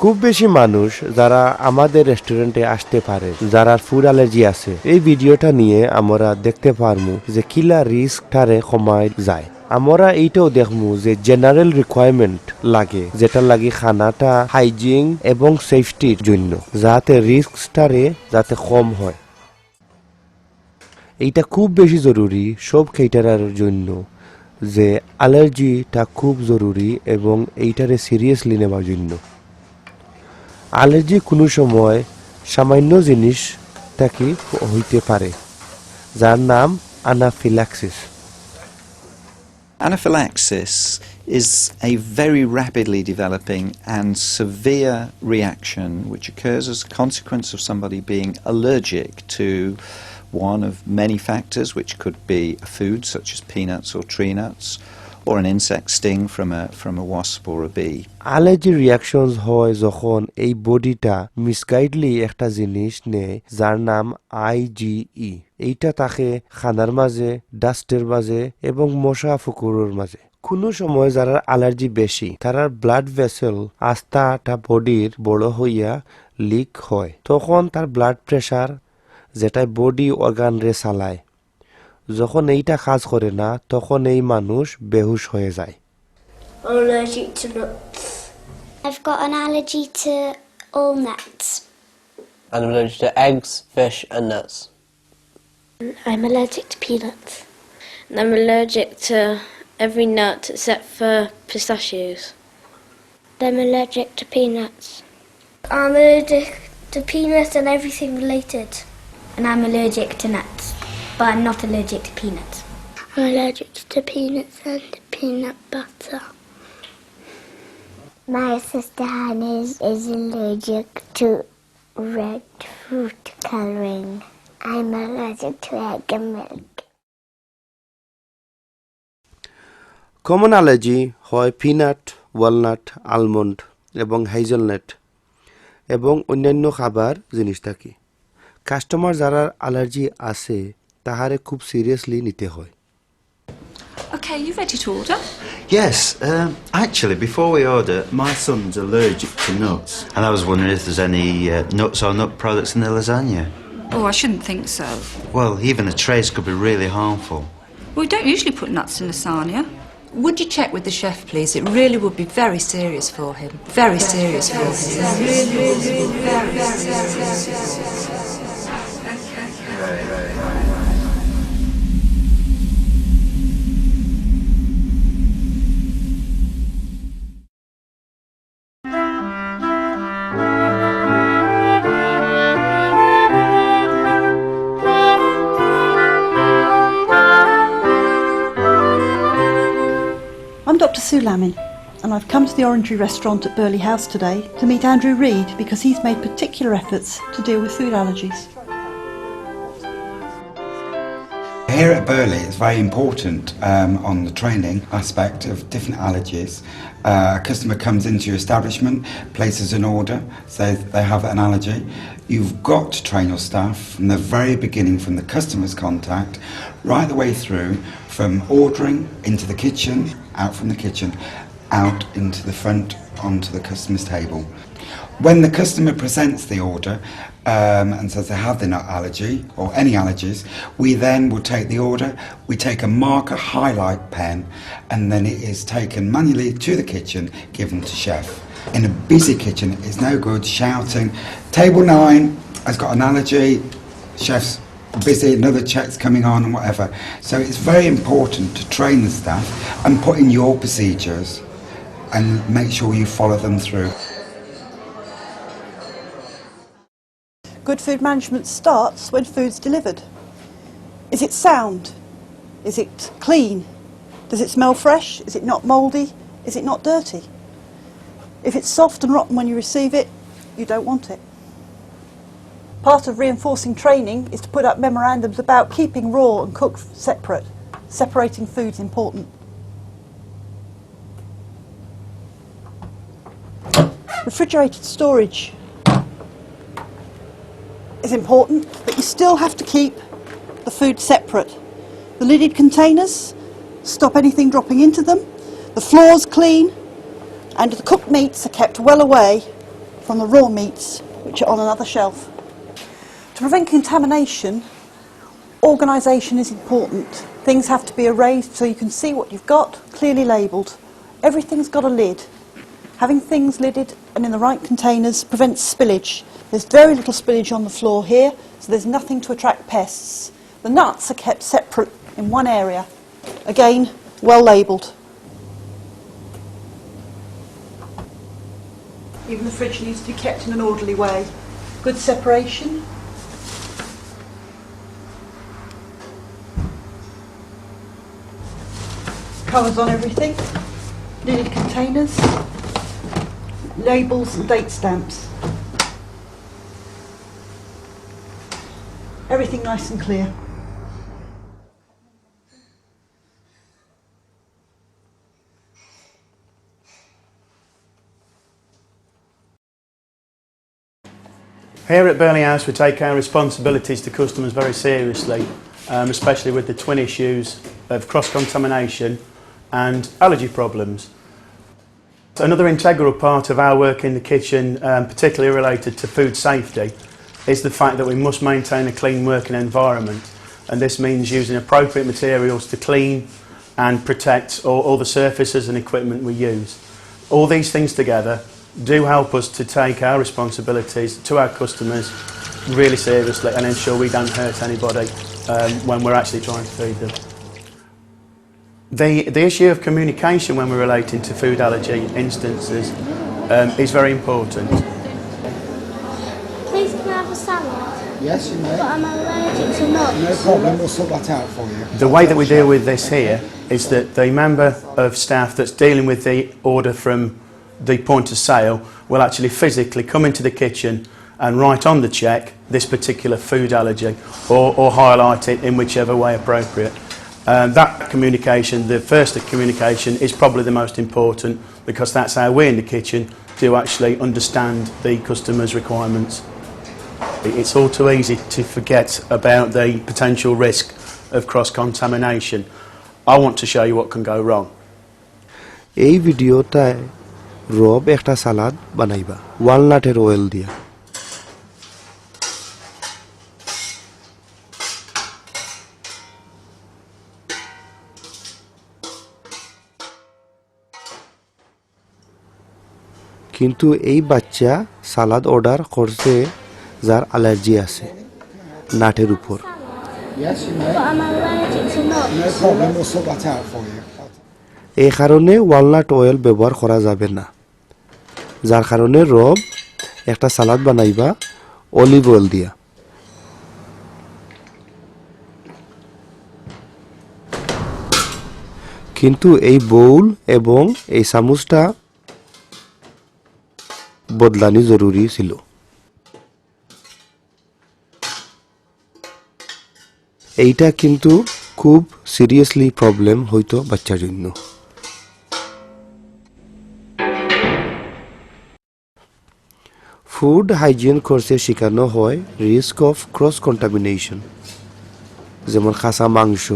খুব বেশি মানুষ যারা আমাদের রেস্টুরেন্টে আসতে পারে যারা ফুড অ্যালার্জি আছে এই ভিডিওটা নিয়ে আমরা দেখতে পারমু যে কিলা রিস্কটারে কমায় যায় আমরা এইটাও দেখমু যে জেনারেল রিকোয়ারমেন্ট লাগে যেটা লাগে খানাটা হাইজিন এবং সেফটির জন্য যাতে রিস্কটারে যাতে কম হয় এইটা খুব বেশি জরুরি সব কেটারারের জন্য যে অ্যালার্জিটা খুব জরুরি এবং এইটারে সিরিয়াসলি নেওয়ার জন্য অ্যালার্জি কোনো সময় সামান্য জিনিস থেকে হইতে পারে যার নাম anaphylaxis Anaphylaxis is a very rapidly developing and severe reaction which occurs as a consequence of somebody being allergic to one of many factors, which could be a food such as peanuts or tree nuts, or an insect sting from a wasp or a bee. Allergy reactions হয় যখন এই বডিটা মিসগাইডলি একটা জিনিস নেয় যার নাম IgE এইটা থাকে খানার মাঝে ডাস্টের মাঝে এবং মশা ফুকুরের মাঝে কোনো সময় যারা অ্যালার্জি বেশি তারার ব্লাড ভেসেল আস্তাটা বডির বড় হইয়া লিক হয় তখন তার ব্লাড প্রেসার যেটা বডি অর্গান রে চালায় যখন এইটা কাজ করে না তখন এই মানুষ বেহুশ হয়ে যায় I'm allergic to nuts. I've got an allergy to all nuts. I'm allergic to eggs, fish and nuts. I'm allergic to peanuts. And I'm allergic to every nut except for pistachios. I'm allergic to peanuts. I'm allergic to peanuts and everything related. And I'm allergic to nuts, but I'm not allergic to peanuts. I'm allergic to peanuts and peanut butter. My sister Hannah is allergic to red fruit colouring. I'm allergic to egg and milk. Common allergy হয় peanut walnut almond এবং hazelnut এবং অন্যান্য খাবার জিনিস থাকে customer যারা allergy আছে তাহারে খুব সিরিয়াসলি নিতে হয় Okay, you ready to order? Yes, actually, before we order, my son's allergic to nuts, and I was wondering if there's any nuts or nut products in the lasagna. Oh, I shouldn't think so. Well, even a trace could be really harmful. We don't usually put nuts in lasagna. Would you check with the chef, please? It really would be very serious for him. Very serious for him. I'm Dr. Sue Lamin, and I've come to the Orangery restaurant at Burley House today to meet Andrew Reid because he's made particular efforts to deal with food allergies. Here at Burley it's very important on the training aspect of different allergies. A customer comes into your establishment, places an order, says they have an allergy. You've got to train your staff from the very beginning, from the customer's contact, right the way through, from ordering into the kitchen, out from the kitchen, out into the front onto the customer's table. When the customer presents the order and says they have the nut allergy or any allergies, we then will take the order, we take a marker highlight pen, and then it is taken manually to the kitchen, given to chef. In a busy kitchen, it's no good shouting, table 9 has got an allergy, chef's busy, another check's coming on and whatever. So it's very important to train the staff and put in your procedures and make sure you follow them through. Good food management starts when food's delivered. Is it sound? Is it clean? Does it smell fresh? Is it not mouldy? Is it not dirty? If it's soft and rotten when you receive it, you don't want it. Part of reinforcing training is to put up memorandums about keeping raw and cooked separate. Separating food's important. Refrigerated storage is important, but you still have to keep the food separate. The lidded containers, stop anything dropping into them, the floors clean, and the cooked meats are kept well away from the raw meats which are on another shelf. To prevent contamination, organisation is important. Things have to be arranged so you can see what you've got, clearly labelled. Everything's got a lid. Having things lidded and in the right containers prevents spillage. There's very little spillage on the floor here, so there's nothing to attract pests. The nuts are kept separate in one area. Again, well labelled. Even the fridge needs to be kept in an orderly way. Good separation. Covers on everything. Lidded containers. Labels and date stamps. Everything nice and clear. Here at Burley House we take our responsibilities to customers very seriously, especially with the twin issues of cross-contamination and allergy problems. Another integral part of our work in the kitchen, particularly related to food safety, is the fact that we must maintain a clean working environment, and this means using appropriate materials to clean and protect all the surfaces and equipment we use. All these things together do help us to take our responsibilities to our customers really seriously and ensure we don't hurt anybody when we're actually trying to feed them. The issue of communication when we're relating to food allergy instances is very important. Please can I have a salad? Yes, you may. But I'm allergic to nuts. No problem, we'll sort that out for you. The way that we deal with this here is that the member of staff that's dealing with the order from the point of sale will actually physically come into the kitchen and write on the cheque this particular food allergy or highlight it in whichever way appropriate. That communication, the first communication, is probably the most important because that's how we in the kitchen do actually understand the customer's requirements. It's all too easy to forget about the potential risk of cross-contamination. I want to show you what can go wrong. এই ভিডিওটায় রব একটা সালাদ বানাইবা ওয়ালনাটের oil দিয়া। কিন্তু এই বাচ্চা সালাদ order করছে যার allergy আছে নাটের উপর। Yes, you may. But I'm allergic to nuts. No problem, we'll sort that out for you. এই কারণে ওয়ালনাট অয়েল ব্যবহার করা যাবে না, যার কারণে রব একটা সালাদ বানাইবা অলিভ অয়েল দিয়া। কিন্তু এই বাউল এবং এই চামচটা বদলানি জরুরি ছিল। এইটা কিন্তু খুব সিরিয়াসলি প্রবলেম হইতো বাচ্চার জন্য। ফুড হাইজিন কোর্সে শেখানো হয় রিস্ক অফ ক্রস কন্টামিনেশন, যেমন কাঁচা মাংস,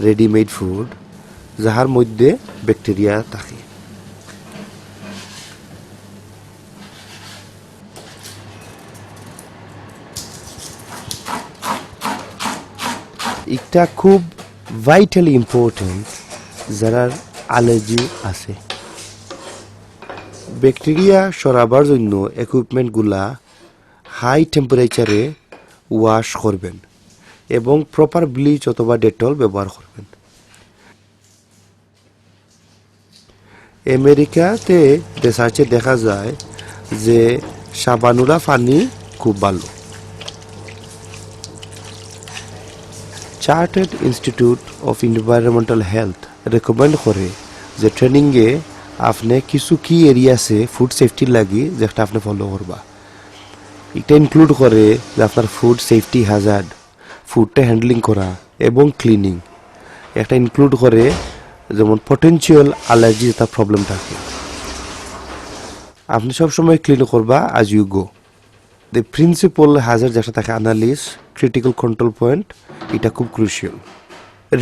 রেডিমেড ফুড যাহার মধ্যে ব্যাকটেরিয়া থাকে। এটা খুব ভাইটালি ইম্পর্টেন্ট যারা অ্যালার্জি আছে। ব্যাকটেরিয়া সরাবার জন্য ইকুইপমেন্টগুলা হাই টেম্পারেচারে ওয়াশ করবেন এবং প্রপার ব্লিচ অথবা ডেটল ব্যবহার করবেন। আমেরিকাতে রিসার্চে দেখা যায় যে সাবানুরা পানি খুব ভালো। Chartered institute of environmental health recommend করে যে ট্রেনিংয়ে আপনি কিছু কি এরিয়া আছে ফুড সেফটির লাগি যেটা আপনি ফলো করবা। এটা ইনক্লুড করে যে আপনার ফুড সেফটি হ্যাজার্ড, ফুডটা হ্যান্ডলিং করা এবং ক্লিনিং। একটা ইনক্লুড করে যেমন পটেনশিয়াল অ্যালার্জি যেটা প্রবলেম থাকে, আপনি সবসময় ক্লিন করবা as you go. The principal hazard যেটা থাকে অ্যানালিস, ক্রিটিক্যাল কন্ট্রোল পয়েন্ট, এটা খুব crucial.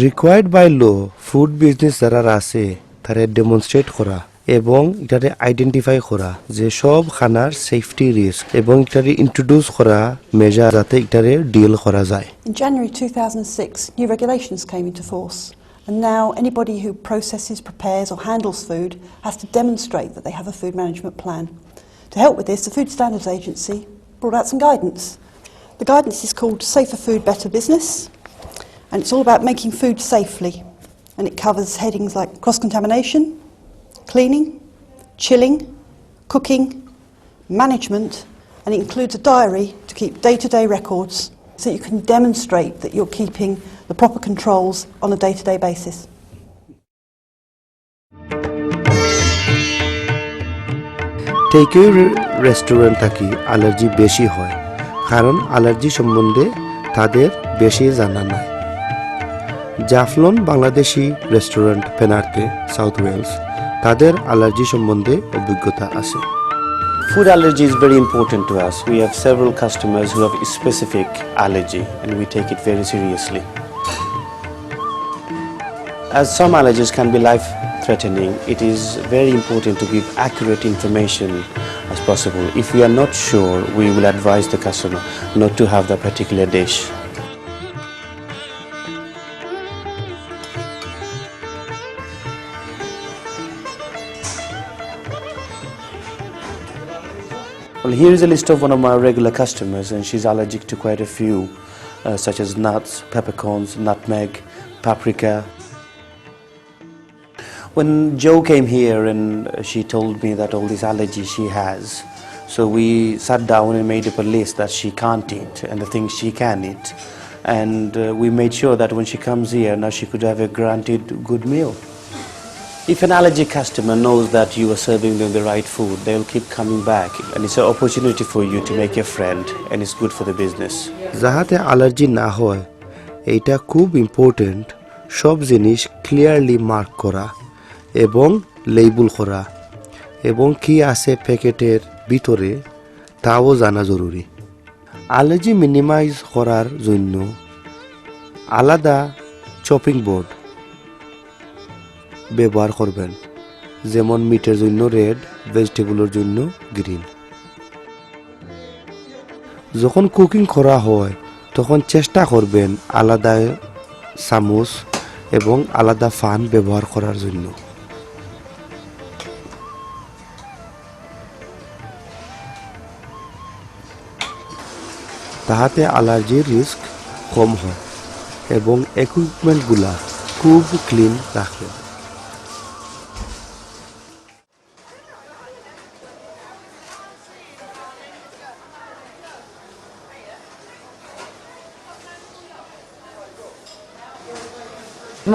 Required by law food business যারা আছে তারা ডেমনস্ট্রেট করা এবং এটারে আইডেন্টিফাই করা যে সব খানার সেফটি রিস্ক এবং এটারে ইন্ট্রোডিউস করা মেজার যাতে এটারে ডিল করা যায়। In January 2006, new regulations came into force, and now anybody who processes, prepares or handles food has to demonstrate that they have a food management plan. To help with this, the Food Standards Agency brought out some guidance. The guidance is called Safer Food, Better Business, and it's all about making food safely, and it covers headings like cross-contamination, cleaning, chilling, cooking, management, and it includes a diary to keep day-to-day records so you can demonstrate that you're keeping the proper controls on a day-to-day basis. Takeaway restaurant থাকি allergy বেশি হয় কারণ allergy সম্বন্ধে তাদের বেশি জানা নাই। Jaflong Bangladeshi restaurant পেনার্তে south Wales তাদের অ্যালার্জি সম্বন্ধে অভিজ্ঞতা আছে। Food allergy is very important to us. We have several customers who have a specific allergy and we take it very seriously. As some allergies can be life-threatening, it is very important to give accurate information as possible. If we are not sure, we will advise the customer not to have that particular dish. Well, here is a list of one of my regular customers, and she's allergic to quite a few, such as nuts, peppercorns, nutmeg, paprika. When Joe came here and she told me that all these allergies she has, so we sat down and made up a list that she can't eat and the things she can eat. And we made sure that when she comes here, now she could have a granted good meal. If an allergy customer knows that you are serving them the right food, they'll keep coming back. And it's an opportunity for you to make a friend, and it's good for the business. যাহাতে allergy না হয় এইটা খুব important. সব জিনিস clearly mark করা এবং label করা এবং কি আছে প্যাকেটের ভিতরে তাও জানা জরুরি। অ্যালার্জি মিনিমাইজ করার জন্য আলাদা চপিং বোর্ড ব্যবহার করবেন, যেমন মিটের জন্য রেড, ভেজিটেবলের জন্য গ্রিন। যখন কুকিং করা হয় তখন চেষ্টা করবেন আলাদা চামচ এবং আলাদা ফান ব্যবহার করার জন্য। তাহাতে অ্যালার্জির রিস্ক কম হয় এবং ইকুইপমেন্টগুলা খুব ক্লিন রাখবেন।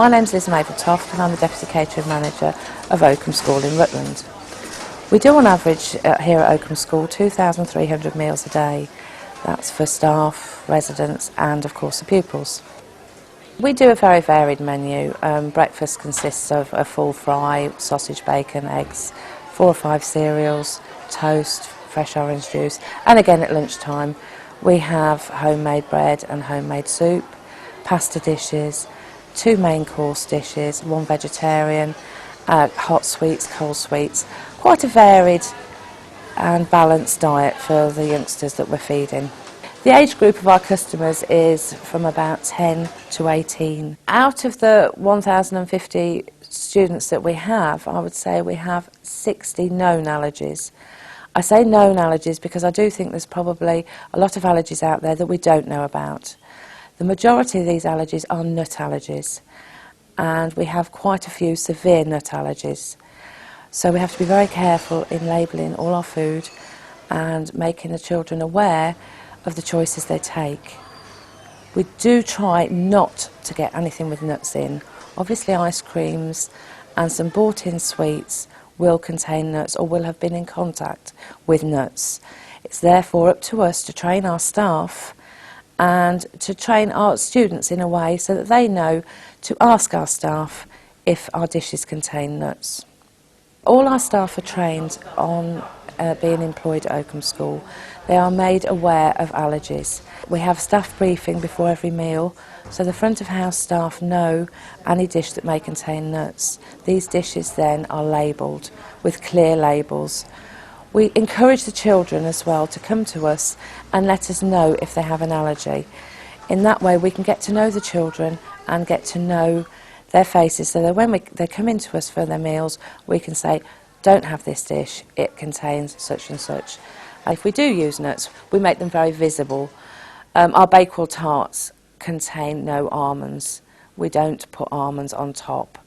My name's Liz Mapletoft and I'm the Deputy Catering Manager of Oakham School in Rutland. We do on average here at Oakham School 2,300 meals a day. That's for staff, residents and of course the pupils. We do a very varied menu. Breakfast consists of a full fry, sausage, bacon, eggs, 4 or 5 cereals, toast, fresh orange juice, and again at lunchtime we have homemade bread and homemade soup, pasta dishes, 2 main course dishes, 1 vegetarian, hot sweets, cold sweets. Quite a varied and balanced diet for the youngsters that we're feeding. The age group of our customers is from about 10 to 18. Out of the 1,050 students that we have, I would say we have 60 known allergies. I say known allergies because I do think there's probably a lot of allergies out there that we don't know about. The majority of these allergies are nut allergies, and we have quite a few severe nut allergies. So we have to be very careful in labelling all our food and making the children aware of the choices they take. We do try not to get anything with nuts in. Obviously ice creams and some bought-in sweets will contain nuts or will have been in contact with nuts. It's therefore up to us to train our staff and to train our students in a way so that they know to ask our staff if our dishes contain nuts. All our staff are trained on being employed at Oakham School, they are made aware of allergies. We have staff briefing before every meal, so the front of house staff know any dish that may contain nuts. These dishes then are labelled with clear labels. We encourage the children as well to come to us and let us know if they have an allergy. In that way we can get to know the children and get to know their faces, so that when they come into us for their meals, we can say, don't have this dish, it contains such and such. If we do use nuts, we make them very visible. Our Bakewell tarts contain no almonds. We don't put almonds on top.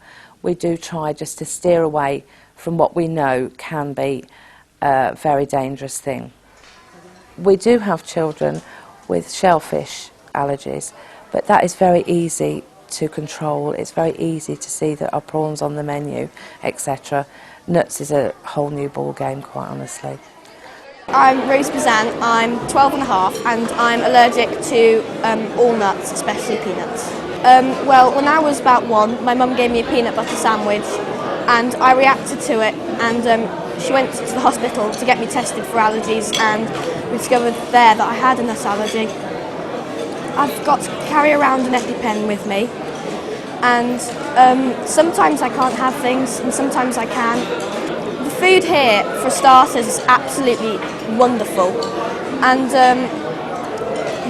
We do try just to steer away from what we know can be a very dangerous thing. We do have children with shellfish allergies, but that is very easy to control. It's very easy to see that our prawns on the menu, etc. Nuts is a whole new ball game, quite honestly. I'm Rose Bazan, I'm 12 and a half and I'm allergic to all nuts, especially peanuts. Well, when I was about 1, my mum gave me a peanut butter sandwich and I reacted to it, and she went to the hospital to get me tested for allergies, and we discovered there that I had a nut allergy. I've got to carry around an EpiPen with me, and sometimes I can't have things and sometimes I can. The food here, for starters, is absolutely wonderful, and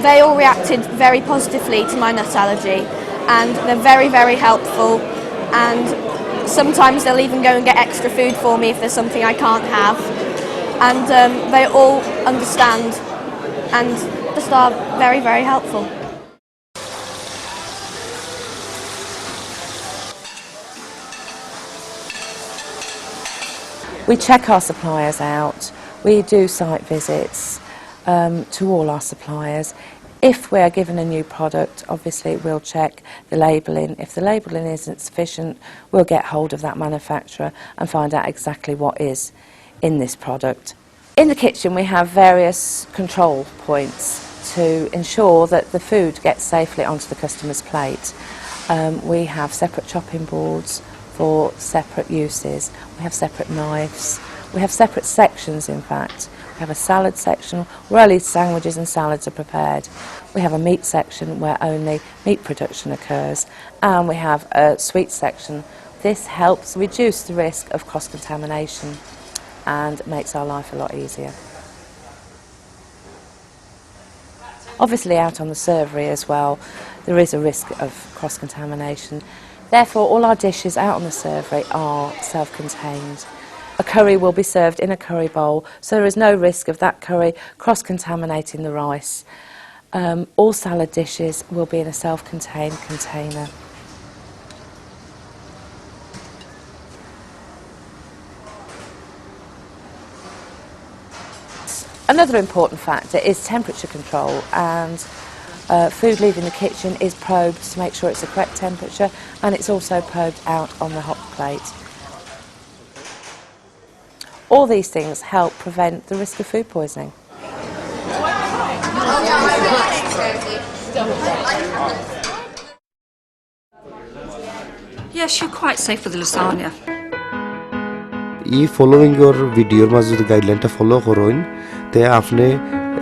they all reacted very positively to my nut allergy, and they're very, very helpful, and sometimes they'll even go and get extra food for me if there's something I can't have, and they all understand and just are very, very helpful. We check our suppliers out. We do site visits to all our suppliers. If we are given a new product, obviously we'll check the labelling. If the labelling isn't sufficient, we'll get hold of that manufacturer and find out exactly what is in this product. In the kitchen we have various control points to ensure that the food gets safely onto the customer's plate. We have separate chopping boards for separate uses. We have separate knives. We have separate sections, in fact. We have a salad section where only sandwiches and salads are prepared. We have a meat section where only meat production occurs. And we have a sweet section. This helps reduce the risk of cross-contamination and makes our life a lot easier. Obviously out on the servery as well, there is a risk of cross-contamination. Therefore, all our dishes out on the servery are self-contained. A curry will be served in a curry bowl, so there is no risk of that curry cross-contaminating the rice. All salad dishes will be in a self-contained container. Another important factor is temperature control, and food leaving the kitchen is probed to make sure it's the correct temperature, and it's also probed out on the hot plate. All these things help prevent the risk of food poisoning. Yes, you're quite safe with the lasagna. following your video মাঝে যদি গাইডলাইনটা follow করেন তে আপনি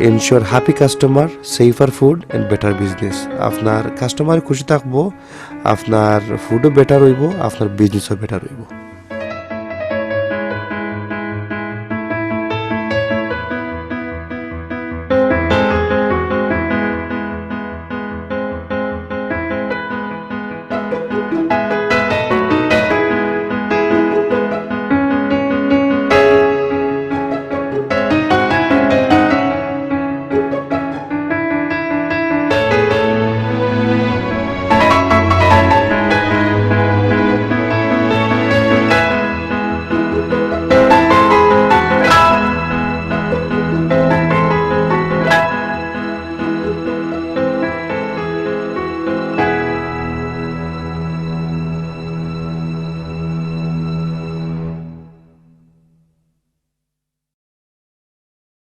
ensure happy customer, safer food and better business. আপনার customer খুশি থাকবো, আপনার ফুডও better হইব, আপনার বিজনেসও বেটার হইব।